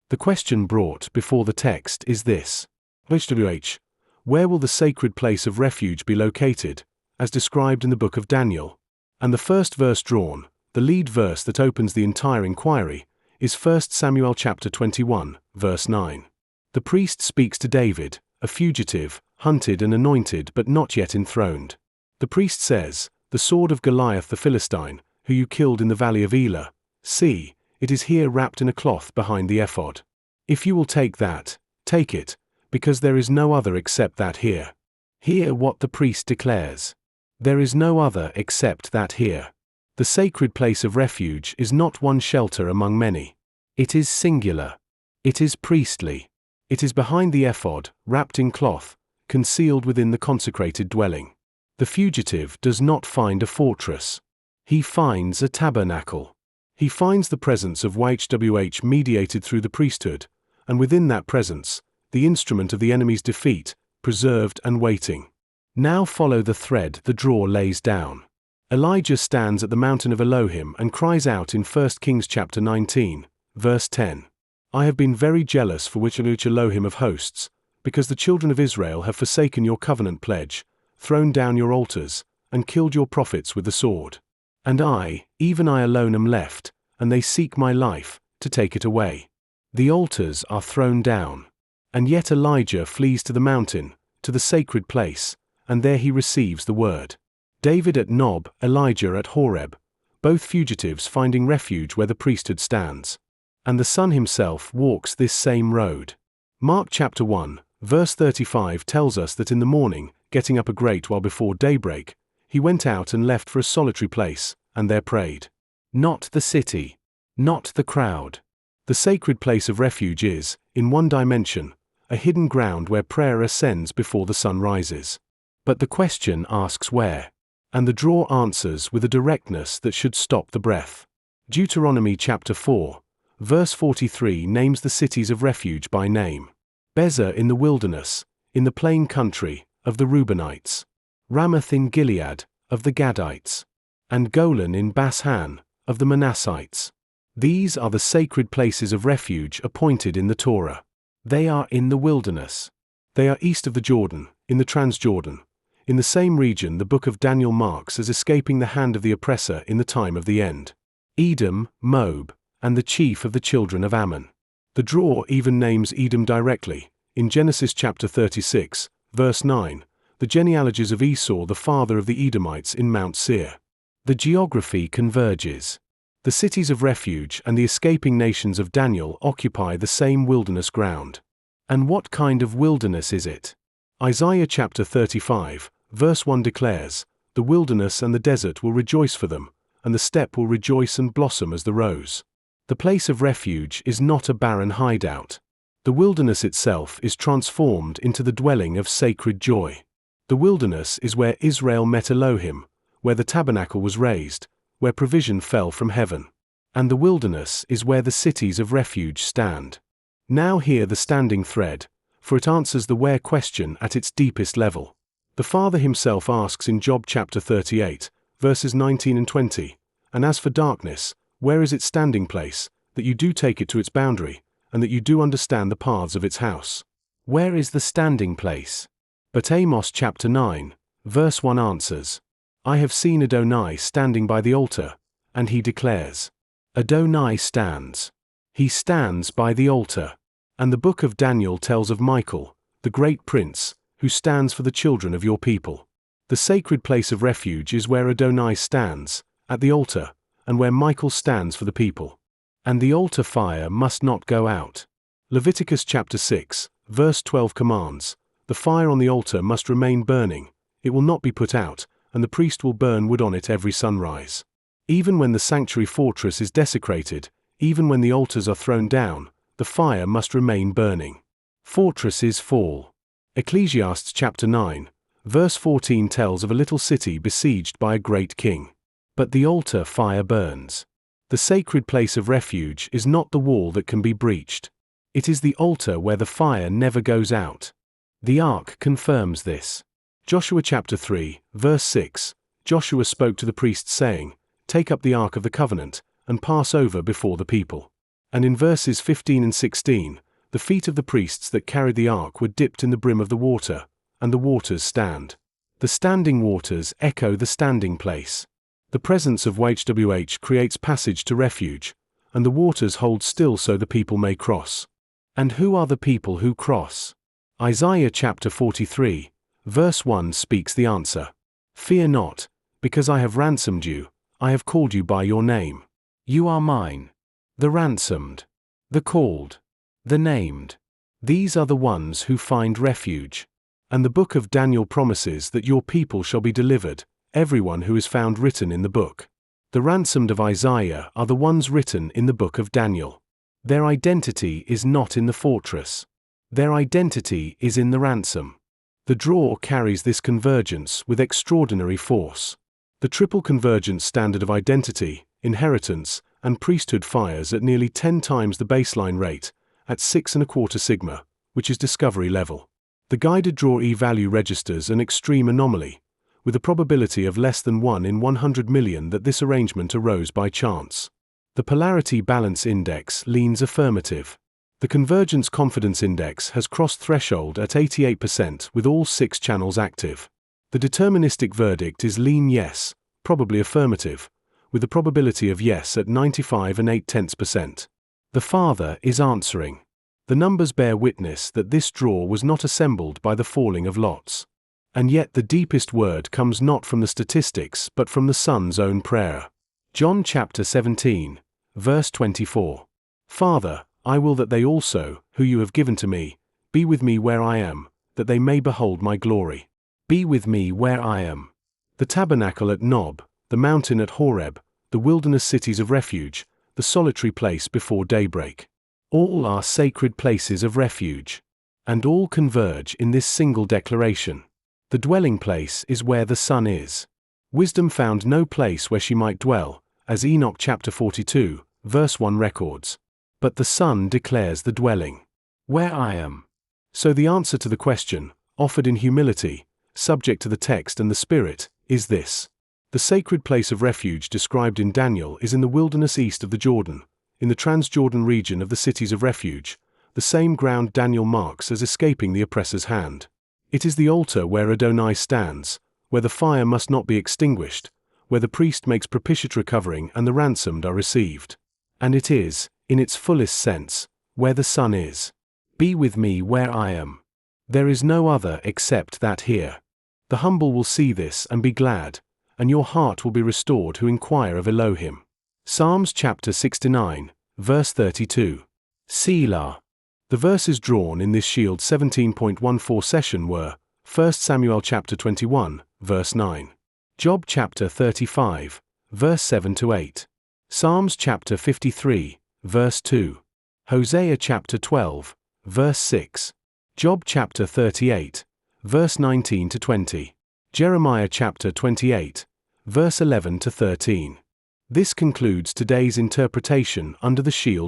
The question brought before the text is this: YHWH, where will the sacred place of refuge be located, as described in the book of Daniel? And the first verse drawn, the lead verse that opens the entire inquiry, is 1 Samuel chapter 21, verse 9. The priest speaks to David, a fugitive, hunted and anointed but not yet enthroned. The priest says, "The sword of Goliath the Philistine, who you killed in the Valley of Elah, see, it is here wrapped in a cloth behind the ephod. If you will take that, take it, because there is no other except that here." Hear what the priest declares. There is no other except that here. The sacred place of refuge is not one shelter among many. It is singular. It is priestly. It is behind the ephod, wrapped in cloth, concealed within the consecrated dwelling. The fugitive does not find a fortress. He finds a tabernacle. He finds the presence of YHWH mediated through the priesthood, and within that presence, the instrument of the enemy's defeat, preserved and waiting. Now follow the thread the drawer lays down. Elijah stands at the mountain of Elohim and cries out in 1 Kings chapter 19, verse 10. "I have been very jealous for YHWH Elohim of hosts, because the children of Israel have forsaken your covenant pledge, thrown down your altars, and killed your prophets with the sword. And I, even I alone am left, and they seek my life, to take it away." The altars are thrown down. And yet Elijah flees to the mountain, to the sacred place, and there he receives the word. David at Nob, Elijah at Horeb, both fugitives finding refuge where the priesthood stands. And the Son himself walks this same road. Mark chapter 1, verse 35 tells us that in the morning, getting up a great while before daybreak, he went out and left for a solitary place, and there prayed. Not the city. Not the crowd. The sacred place of refuge is, in one dimension, a hidden ground where prayer ascends before the sun rises. But the question asks where. And the drawer answers with a directness that should stop the breath. Deuteronomy chapter 4, verse 43 names the cities of refuge by name. Bezer in the wilderness, in the plain country, of the Reubenites. Ramoth in Gilead, of the Gadites. And Golan in Bashan, of the Manassites. These are the sacred places of refuge appointed in the Torah. They are in the wilderness. They are east of the Jordan, in the Transjordan. In the same region the book of Daniel marks as escaping the hand of the oppressor in the time of the end. Edom, Moab, and the chief of the children of Ammon. The drawer even names Edom directly, in Genesis chapter 36, verse 9, the genealogies of Esau the father of the Edomites in Mount Seir. The geography converges. The cities of refuge and the escaping nations of Daniel occupy the same wilderness ground. And what kind of wilderness is it? Isaiah chapter 35, verse 1 declares, "The wilderness and the desert will rejoice for them, and the steppe will rejoice and blossom as the rose." The place of refuge is not a barren hideout. The wilderness itself is transformed into the dwelling of sacred joy. The wilderness is where Israel met Elohim, where the tabernacle was raised, where provision fell from heaven. And the wilderness is where the cities of refuge stand. Now hear the standing thread, for it answers the where question at its deepest level. The Father himself asks in Job chapter 38, verses 19 and 20, "And as for darkness, where is its standing place, that you do take it to its boundary, and that you do understand the paths of its house? Where is the standing place?" But Amos chapter 9, verse 1 answers, "I have seen Adonai standing by the altar," and he declares, Adonai stands. He stands by the altar. And the book of Daniel tells of Michael, the great prince, who stands for the children of your people. The sacred place of refuge is where Adonai stands, at the altar, and where Michael stands for the people. And the altar fire must not go out. Leviticus chapter 6, verse 12 commands, "The fire on the altar must remain burning, it will not be put out, and the priest will burn wood on it every sunrise." Even when the sanctuary fortress is desecrated, even when the altars are thrown down, the fire must remain burning. Fortresses fall. Ecclesiastes chapter 9, verse 14 tells of a little city besieged by a great king. But the altar fire burns. The sacred place of refuge is not the wall that can be breached. It is the altar where the fire never goes out. The ark confirms this. Joshua chapter 3, verse 6, Joshua spoke to the priests saying, "Take up the ark of the covenant, and pass over before the people." And in verses 15 and 16, the feet of the priests that carried the ark were dipped in the brim of the water, and the waters stand. The standing waters echo the standing place. The presence of YHWH creates passage to refuge, and the waters hold still so the people may cross. And who are the people who cross? Isaiah chapter 43, verse 1 speaks the answer. Fear not, because I have ransomed you, I have called you by your name. You are mine. The ransomed, the called, the named. These are the ones who find refuge. And the book of Daniel promises that your people shall be delivered, everyone who is found written in the book. The ransomed of Isaiah are the ones written in the book of Daniel. Their identity is not in the fortress. Their identity is in the ransom. The draw carries this convergence with extraordinary force. The triple convergence standard of identity, inheritance, and priesthood fires at nearly 10 times the baseline rate, at 6.25 sigma, which is discovery level. The guided draw E-value registers an extreme anomaly, with a probability of less than 1 in 100 million that this arrangement arose by chance. The polarity balance index leans affirmative. The convergence confidence index has crossed threshold at 88% with all 6 channels active. The deterministic verdict is lean yes, probably affirmative, with the probability of yes at 95 and 0.8%. The Father is answering. The numbers bear witness that this draw was not assembled by the falling of lots. And yet the deepest word comes not from the statistics but from the Son's own prayer. John chapter 17, verse 24. Father, I will that they also, who you have given to me, be with me where I am, that they may behold my glory. Be with me where I am. The tabernacle at Nob, the mountain at Horeb, the wilderness cities of refuge, the solitary place before daybreak. All are sacred places of refuge. And all converge in this single declaration. The dwelling place is where the Son is. Wisdom found no place where she might dwell, as Enoch chapter 42, verse 1 records. But the Son declares the dwelling. Where I am. So the answer to the question, offered in humility, subject to the text and the Spirit, is this. The sacred place of refuge described in Daniel is in the wilderness east of the Jordan, in the Transjordan region of the cities of refuge, the same ground Daniel marks as escaping the oppressor's hand. It is the altar where Adonai stands, where the fire must not be extinguished, where the priest makes propitiatory covering and the ransomed are received. And it is, in its fullest sense, where the Son is. Be with me where I am. There is no other except that here. The humble will see this and be glad, and your heart will be restored who inquire of Elohim. Psalms chapter 69, verse 32. Selah. The verses drawn in this Shield 17.14 session were 1 Samuel chapter 21, verse 9. Job chapter 35, verse 7-8. Psalms chapter 53, verse 2. Hosea chapter 12, verse 6. Job chapter 38, verse 19-20. Jeremiah chapter 28, verse 11-13. This concludes today's interpretation under the Shield